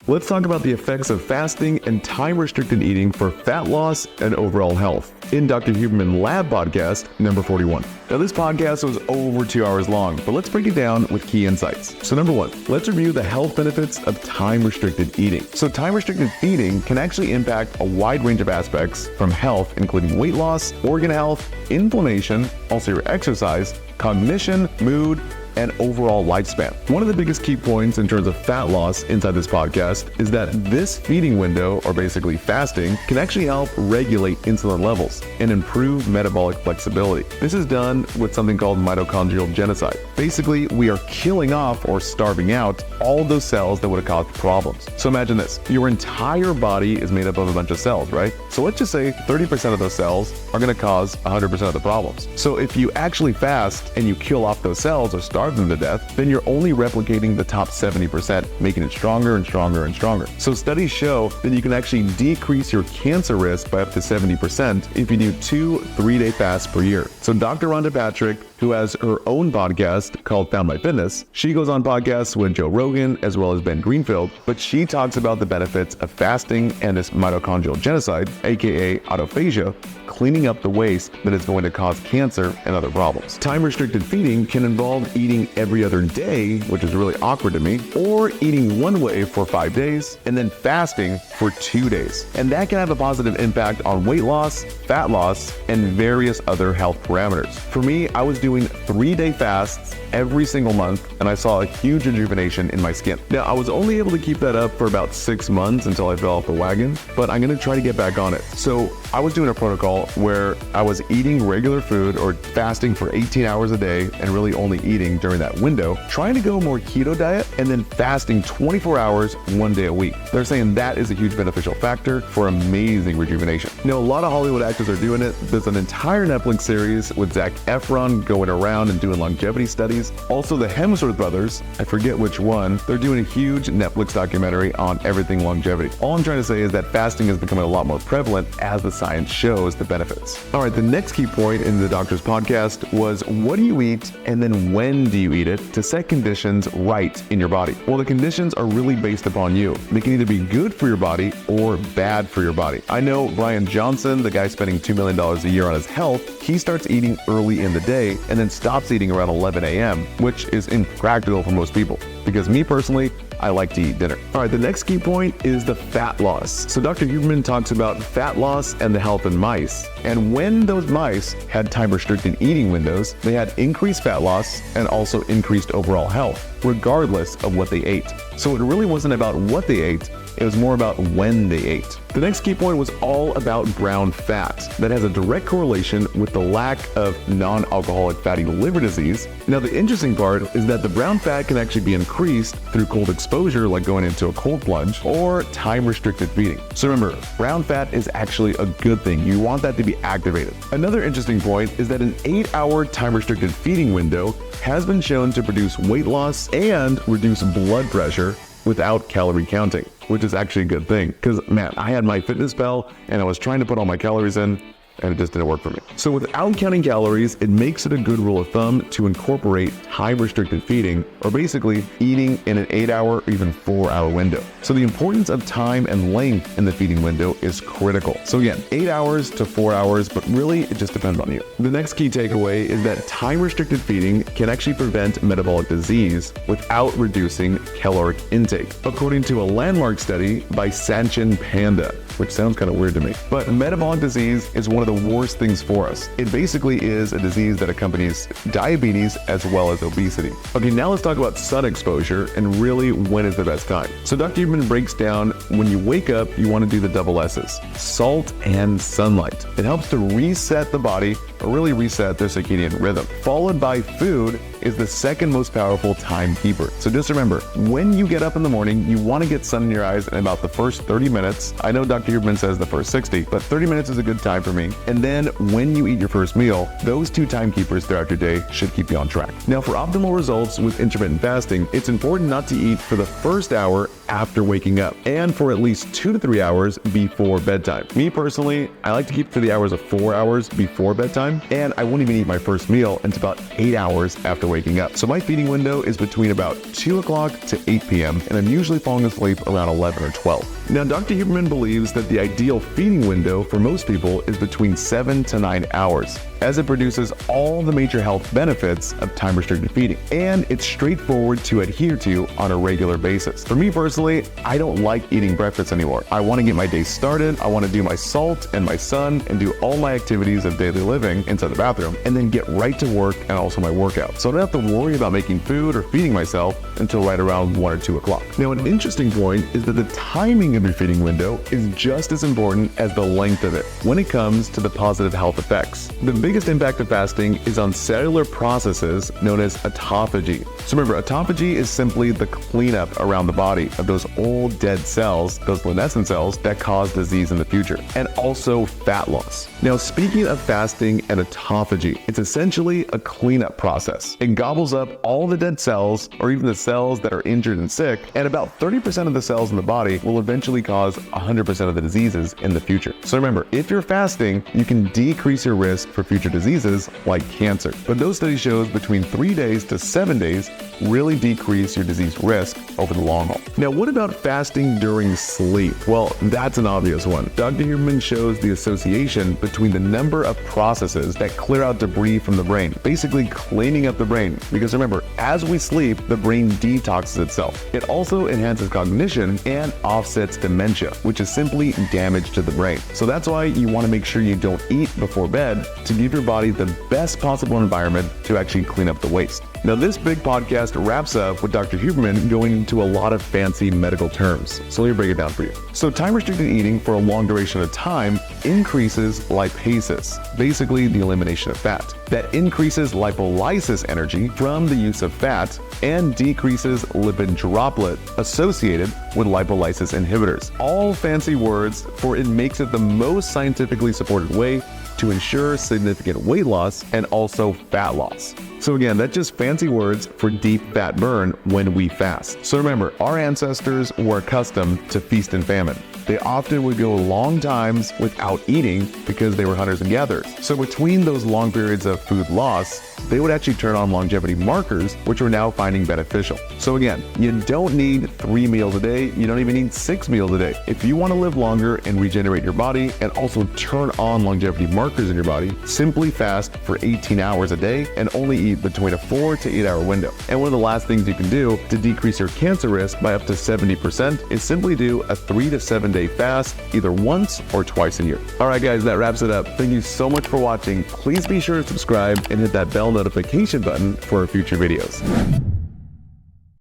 let's talk about the effects of fasting and time-restricted eating for fat loss and overall health in Dr. Huberman Lab podcast number 41. Now this podcast was over 2 hours long, but let's break it down with key insights. So number one, let's review the health benefits of time-restricted eating. So time-restricted feeding can actually impact a wide range of aspects from health, including weight loss, organ health, inflammation, also your exercise, cognition, mood, and overall lifespan. One of the biggest key points in terms of fat loss inside this podcast is that this feeding window, or basically fasting, can actually help regulate insulin levels and improve metabolic flexibility. This is done with something called mitochondrial genocide. Basically, we are killing off or starving out all those cells that would have caused problems. So imagine this, your entire body is made up of a bunch of cells, right? So let's just say 30% of those cells are gonna cause 100% of the problems. So if you actually fast and you kill off those cells or starve them to death, then you're only replicating the top 70%, making it stronger and stronger and stronger. So studies show that you can actually decrease your cancer risk by up to 70% if you do 2 3-day fasts per year. So Dr. Rhonda Patrick, who has her own podcast called Found My Fitness, she goes on podcasts with Joe Rogan as well as Ben Greenfield, but she talks about the benefits of fasting and this mitochondrial genocide, aka autophagy, cleaning up the waste that is going to cause cancer and other problems. Time-restricted feeding can involve eating every other day, which is really awkward to me, or eating one way for 5 days and then fasting for 2 days. And that can have a positive impact on weight loss, fat loss, and various other health parameters. For me, I was doing 3-day fasts every single month, and I saw a huge rejuvenation in my skin. Now, I was only able to keep that up for about 6 months until I fell off the wagon, but I'm gonna try to get back on it. So I was doing a protocol where I was eating regular food or fasting for 18 hours a day and really only eating during that window, trying to go more keto diet and then fasting 24 hours, 1 day a week. They're saying that is a huge beneficial factor for amazing rejuvenation. Now, a lot of Hollywood actors are doing it. There's an entire Netflix series with Zac Efron going around and doing longevity studies. Also, the Hemsworth brothers, I forget which one, they're doing a huge Netflix documentary on everything longevity. All I'm trying to say is that fasting is becoming a lot more prevalent as the science shows the benefits. All right, the next key point in the doctor's podcast was what do you eat and then when do you eat it to set conditions right in your body? Well, the conditions are really based upon you. They can either be good for your body or bad for your body. I know Brian Johnson, the guy spending $2 million a year on his health, he starts eating early in the day and then stops eating around 11 a.m., which is impractical for most people. Because me personally, I like to eat dinner. All right, the next key point is the fat loss. So Dr. Huberman talks about fat loss and the health in mice. And when those mice had time-restricted eating windows, they had increased fat loss and also increased overall health, regardless of what they ate. So it really wasn't about what they ate, it was more about when they ate. The next key point was all about brown fat. That has a direct correlation with the lack of non-alcoholic fatty liver disease. Now, the interesting part is that the brown fat can actually be increased through cold exposure, like going into a cold plunge, or time-restricted feeding. So remember, brown fat is actually a good thing. You want that to be activated. Another interesting point is that an 8-hour time-restricted feeding window has been shown to produce weight loss and reduce blood pressure without calorie counting, which is actually a good thing. Because man, I had my MyFitnessPal and I was trying to put all my calories in and it just didn't work for me. So without counting calories, it makes it a good rule of thumb to incorporate time-restricted feeding, or basically eating in an 8-hour or even 4-hour window. So the importance of time and length in the feeding window is critical. So again, 8 hours to 4 hours, but really it just depends on you. The next key takeaway is that time-restricted feeding can actually prevent metabolic disease without reducing caloric intake, according to a landmark study by Sanchin Panda, which sounds kind of weird to me. But metabolic disease is one of the worst things for us. It basically is a disease that accompanies diabetes as well as obesity. Okay, now let's talk about sun exposure and really when is the best time. So Dr. Huberman breaks down when you wake up, you want to do the double S's, salt and sunlight. It helps to reset the body, or really reset their circadian rhythm. Followed by food is the second most powerful timekeeper. So just remember, when you get up in the morning, you want to get sun in your eyes in about the first 30 minutes. I know Dr. Huberman says the first 60, but 30 minutes is a good time for me. And then when you eat your first meal, those two timekeepers throughout your day should keep you on track. Now, for optimal results with intermittent fasting, it's important not to eat for the first hour after waking up and for at least 2 to 3 hours before bedtime. Me personally, I like to keep to the hours of 4 hours before bedtime, and I won't even eat my first meal until about 8 hours after waking up. So my feeding window is between about 2 o'clock to 8 p.m., and I'm usually falling asleep around 11 or 12. Now, Dr. Huberman believes that the ideal feeding window for most people is between 7 to 9 hours, as it produces all the major health benefits of time-restricted feeding, and it's straightforward to adhere to on a regular basis. For me personally, I don't like eating breakfast anymore. I want to get my day started, I want to do my salt and my sun and do all my activities of daily living inside the bathroom, and then get right to work and also my workout. So I don't have to worry about making food or feeding myself until right around 1 or 2 o'clock. Now, an interesting point is that the timing of your feeding window is just as important as the length of it when it comes to the positive health effects. The biggest impact of fasting is on cellular processes known as autophagy. So remember, autophagy is simply the cleanup around the body of those old dead cells, those luminescent cells that cause disease in the future, and also fat loss. Now, speaking of fasting and autophagy, it's essentially a cleanup process. It gobbles up all the dead cells, or even the cells that are injured and sick, and about 30% of the cells in the body will eventually cause 100% of the diseases in the future. So remember, if you're fasting, you can decrease your risk for future diseases like cancer. But those studies show between 3 days to 7 days really decrease your disease risk over the long haul. Now, what about fasting during sleep? Well, that's an obvious one. Dr. Huberman shows the association between the number of processes that clear out debris from the brain, basically cleaning up the brain. Because remember, as we sleep, the brain detoxes itself. It also enhances cognition and offsets dementia, which is simply damage to the brain. So that's why you want to make sure you don't eat before bed to give your body the best possible environment to actually clean up the waste. Now, this big podcast wraps up with Dr. Huberman going into a lot of fancy medical terms. So let me break it down for you. So time-restricted eating for a long duration of time increases lipases, basically the elimination of fat. That increases lipolysis energy from the use of fat and decreases lipid droplet associated with lipolysis inhibitors. All fancy words, for it makes it the most scientifically supported way to ensure significant weight loss and also fat loss. So again, that's just fancy words for deep fat burn when we fast. So remember, our ancestors were accustomed to feast and famine. They often would go long times without eating because they were hunters and gatherers. So between those long periods of food loss, they would actually turn on longevity markers, which we're now finding beneficial. So again, you don't need 3 meals a day. You don't even need 6 meals a day. If you want to live longer and regenerate your body and also turn on longevity markers in your body, simply fast for 18 hours a day and only eat between a 4 to 8 hour window. And one of the last things you can do to decrease your cancer risk by up to 70% is simply do a 3 to 7 day fast either once or twice a year. All right, guys, that wraps it up. Thank you so much for watching. Please be sure to subscribe and hit that bell notification button for our future videos.